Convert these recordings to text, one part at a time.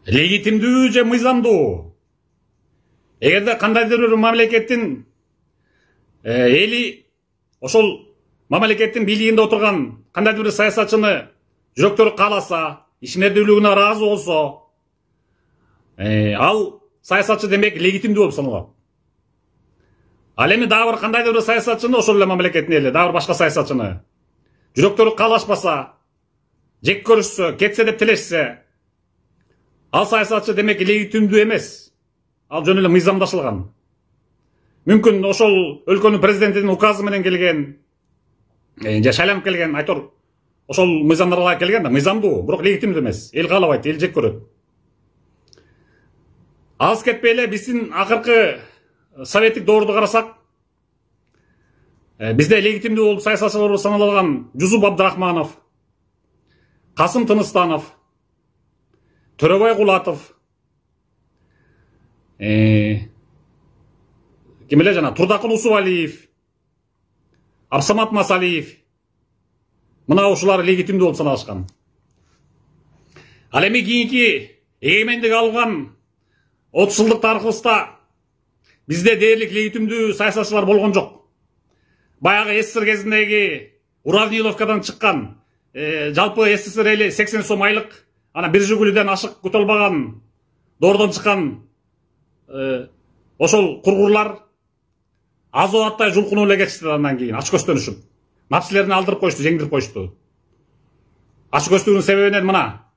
легитимдүү же мыйзамдуу? Эгерде кандайдыр бир мамлекеттин эли ошол мамлекеттин бийлигинде отурган кандайдыр бир саясатчыны жүрөктөрү кааласа, ишмердүүлүгүнө ыраазы болсо, ал саясатчы демек легитимдүү болуп саналат. Ал эми дагы бир кандайдыр бир саясатчыны, ошол эле мамлекеттин эли, дагы бир башка саясатчыны жүрөктөрү каалашпаса, жек көрүшсө, кетсе деп тилешсе, ал саясатчы демек легитимдүү эмес. Ал жөн эле мыйзамдашылган. Мүмкүн ошол өлкөнүн президентинин указы менен келген, же шайланып келген, айтор ошол мыйзамдарга келген да, мыйзамдуу, бирок легитимдүү эмес. Эл каалабайт, эл жек көрөт. Алыс кетпей эле биздин акыркы советтик доорду карасак, бизде легитимдүү болуп саясатчылар болуп саналган Жусуп Абдрахманов, Касым Тыныстанов, Төрөбай Кулатов, ким эле жана Турдакын Усубалиев, Абсамат Масалиев, мына ушулар легитимдүү болуп саналышкан. Ал эми кийинки эгемендик алган 30 жылдык тарыхыбызда бизде дээрлик легитимдүү саясатчылар болгон жок. Баягы СССР кезиндеги Уравниловкадан чыккан, жалпы СССР эли 80 сом айлык, ана бир жүгүлүдөн ашык күтө албаган доордон чыккан ошол кургурлар азо аттай жулкунуп эле кетишти. Андан кийин ач көздөнүшүп, напсилерин алдырып коюшту, жеңдирип коюшту. Ач көздүгүнүн себебинен мына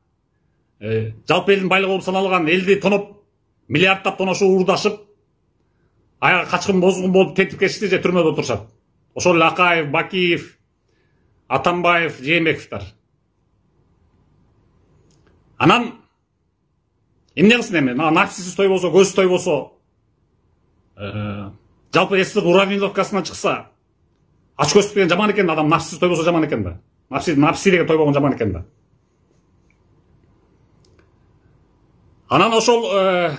жалпы элдин байлыгы болуп саналган элди тоноп, миллиарддап тоношуп уурдашып, аяга качкын бозгун болуп тентип кетишти же түрмөдө отурушат. Ошол эле Акаев, Бакиев, Атамбаев, Жээнбековдор. Анан эмне кылсын эми? Напсисиз той болсо, көзсүз той болсо, жалпы СССР Уравниловкасынан чыкса, ач көздүк деген жаман экен, адам напсисиз той болсо жаман экен да. Напси деген той болгон жаман экен да. Анан ошол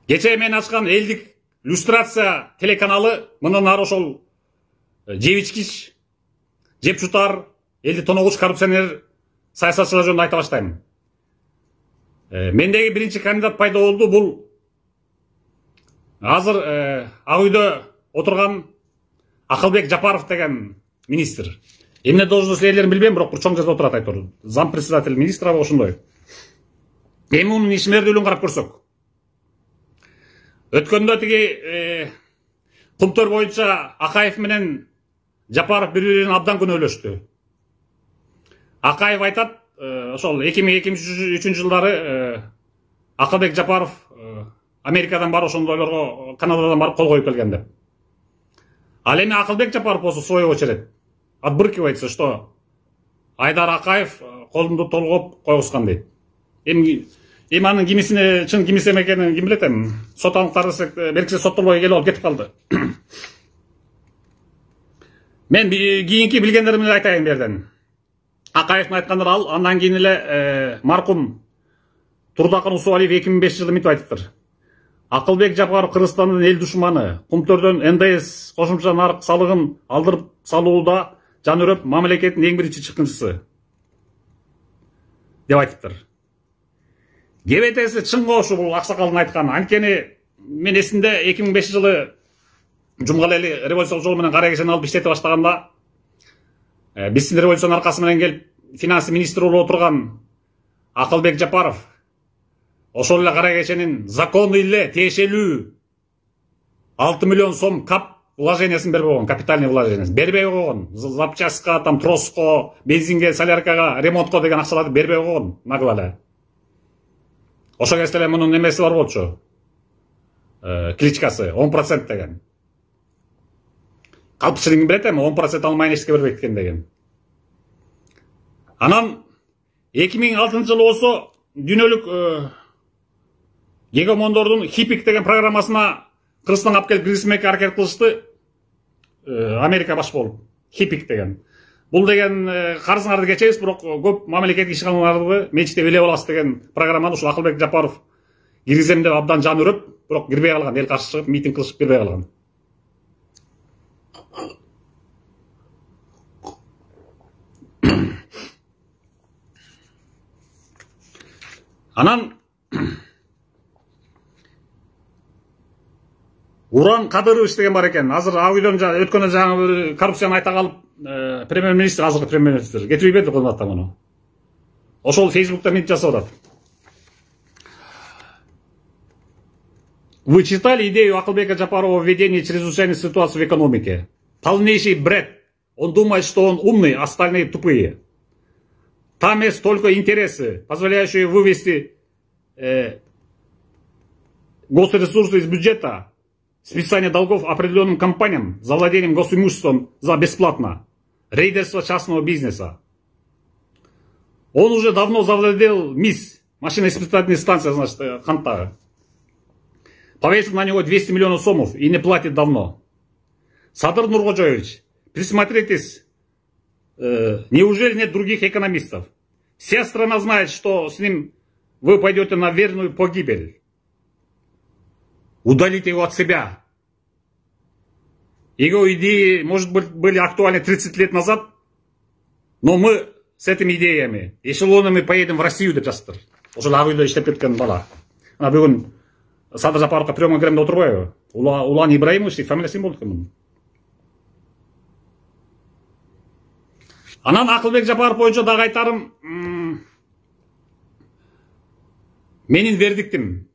кечээ мен ачкан элдик иллюстрация телеканалы мындан ары ошол жеп ичкич, жеп жутар, элди тоногуч коррупционер саясатчылар жөнүндө айта баштайм. Мендеги биринчи кандидат пайда болду, бул азыр Ак үйдө отурган Акылбек Жапаров деген министр. Эмне должность ээлерин билбейм, бирок бир чоң жерде отурат айтор. Зам председатель министра ошондой. Эми мунун ишмердүүлүгүн карап көрсөк. Өткөндө тиги кумтөр боюнча Акаев менен Жапаров бири-бирин абдан күнөөлөштү. Акаев айтат, ошол 2002-2003 жылдары Акылбек Жапаров Америкадан барып ошондойлорго, Канададан барып кол коюп келген деп. Ал эми Акылбек Жапаров болсо своего черед отбрыкивается, что Айдар Акаев колунду толгоп койгускан дейт. Эми анын кимисине чын кимиси экенин ким билет эми? Сот аныктар десек, белгиси соттолбой келип алып кетип калды. Мен кийинки билгендеримди айтайын берден. Акаевдин айткандары ал, андан кийин эле маркум Турдакын Усубалиев 2005 жылы мынтип айтыптыр. Акылбек Жапаров Кыргызстандын эл душманы, кумтөрдөн НДС кошумча нарык салыгын алдырып салууда жан өрөп мамлекеттин эң биринчи чыккынчысы деп айтыптыр. ГБТСи чынго ушул аксакалдын айтканы. Анткени мен эсимде 2005 жылы Жумгал эли революциялык жол менен кара кешени алып иштете баштаганда, биздин революциянын аркасы менен келип финанс министри болуп отурган Акылбек Жапаров ошол эле кара кешенин законный эле тиешелүү 6 миллион сом кап вложениясын бербей койгон, капитальный вложениясын бербей койгон. Запчастка, там троско, бензинге, соляркага, ремонтко деген акчаларды бербей койгон нагло эле. Ошо кезде эле мунун эмеси бар болчу. Кличкасы 10% деген. Калпчылыгын билет эми, 10% алмайын эчтеке бербейт экен деген. Анан 2006 жылы болсо дүйнөлүк гегемондордун Хипик деген программасына Кыргызстанга алып келип киргизмекке аракет кылышты. Америка баш болуп. Хипик деген. Бул деген карызыңарды кечебиз, бирок көп мамлекеттик ишканаларды менчикте биле аласыз деген программаны ушул Акылбек Жапаров киргизем деп абдан жан өрөп, бирок кирбей калган, эл каршы чыгып митинг кылышып кирбей калган. Анан Уран Кадырович деген бар экен. Азыр ак үйдөн өткөндө жаңы коррупцияны айта калып, премьер-министр, азыркы премьер-министр кетип берди кызматтан муну. Ошол Фейсбукта мынтип жазып атат. Вы читали идею Акылбека Жапарова о введении чрезвычайной ситуации в экономике? Полнейший бред. Он думает, что он умный, а остальные тупые. Там есть только интересы, позволяющие вывести госресурсы из бюджета, списание долгов определенным компаниям за владением госимуществом за бесплатно, рейдерство частного бизнеса. Он уже давно завладел МИС, машиноиспытательной станции, значит, Хантага. Повесил на него 200 миллионов сомов и не платит давно. Садыр Нуркожоевич, присмотритесь, неужели нет других экономистов? Вся страна знает, что с ним вы пойдете на верную погибель. Удалите его от себя. Его идеи, может быть, были актуальны 30 лет назад, но мы с этими идеями, эшелонами поедем в Россию деп жатыр. Ошол ак үйдө иштеп кеткен бала. Ана бүгүн Садыр Жапаровго приемга кирем деп отурбайбы? Улан Ибраимович фамилиясы ким болду экен мунун? Анан Акылбек Жапаров боюнча дагы айтарым, менин вердиктим,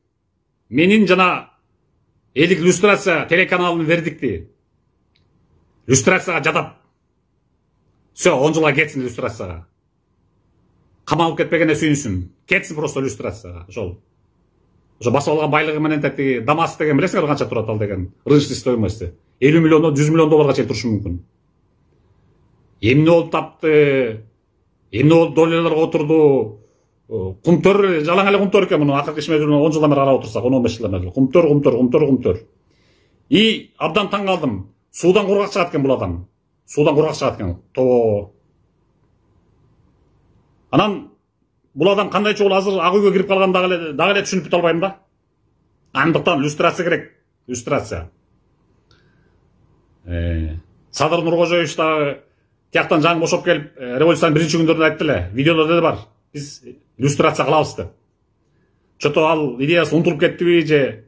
менин жана элдик иллюстрация телеканалынын вердикти. Иллюстрацияга жатат. Все, 10 жылга кетсин иллюстрацияга. Камалып кетпегенде сүйүнсүн. Кетсин просто иллюстрацияга. Ошо басып алган байлыгы менен тати Дамас деген билесиңер канча турат ал деген рыночный стоимости. 50 миллион, 100 миллион долларга чейин турушу мүмкүн. Эмне болуп тапты? Эмне болуп долларларга отурду? Кумтөр, жалаң эле кумтөр экен муну акыркы ишмезүүнү 10 жылдан бери карап отурсак, 10-15 жылдан бери. Кумтөр. И абдан таң калдым. Суудан кургак чыгат экен бул адам. Суудан кургак чыгат экен. Анан бул адам кандайча болуп азыр ак үйгө кирип калган дагы эле түшүнүп бүтө албайм да. Андыктан иллюстрация керек. Иллюстрация. Садыр Нуркожоевич дагы тияктан жаңы бошоп келип, революциянын биринчи күндөрүндө айтты эле. Видеолордо да бар. Биз иллюстрация кылабыз деп. Чото ал идеясы унутулуп кеттиби же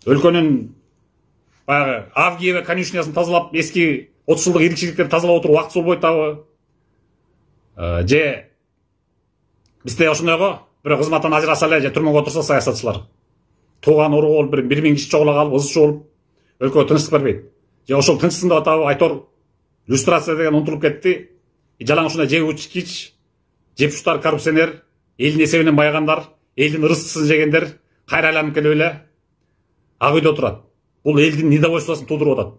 өлкөнүн баягы Авгиева конюшнясын тазалап, эски 30 жылдык иркичиликтерди тазалап отуруп убактысы болбойт дагы. Же бизде ошондойго бирок кызматтан ажыраса эле же түрмөгө отурса саясатчылар. Тууган уруу болуп 1000 киши чогула калып, ызчы болуп, өлкөгө тынчтык бербейт. Же ошол тынчсың деп атабы Айтор иллюстрация деген унутулуп кетти. Жалаң ушундай жеп учкич, жеп уштар коррупционер, элдин эсебинен байыгандар, элдин ырыскысын жегендер кайра айланып келип эле ак үйдө отурат. Бул элдин недовольствосын туудуруп атат.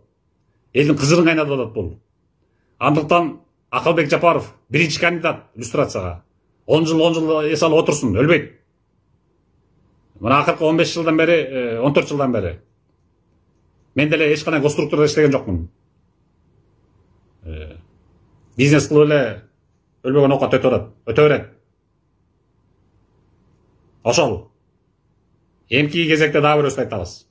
Элдин кыжырын кайнатып атат бул. Андыктан Акылбек Жапаров биринчи кандидат иллюстрацияга. 10 жыл эс алып отурсун, өлбөйт. Мына акыркы 15 жылдан бери, 14 жылдан бери мен деле эч кандай госструктурада иштеген жокмун. Бизнес кылып эле өлбөгөн оокат өтө берет. Ошол эмки кезекте дагы бир сөз айтабыз.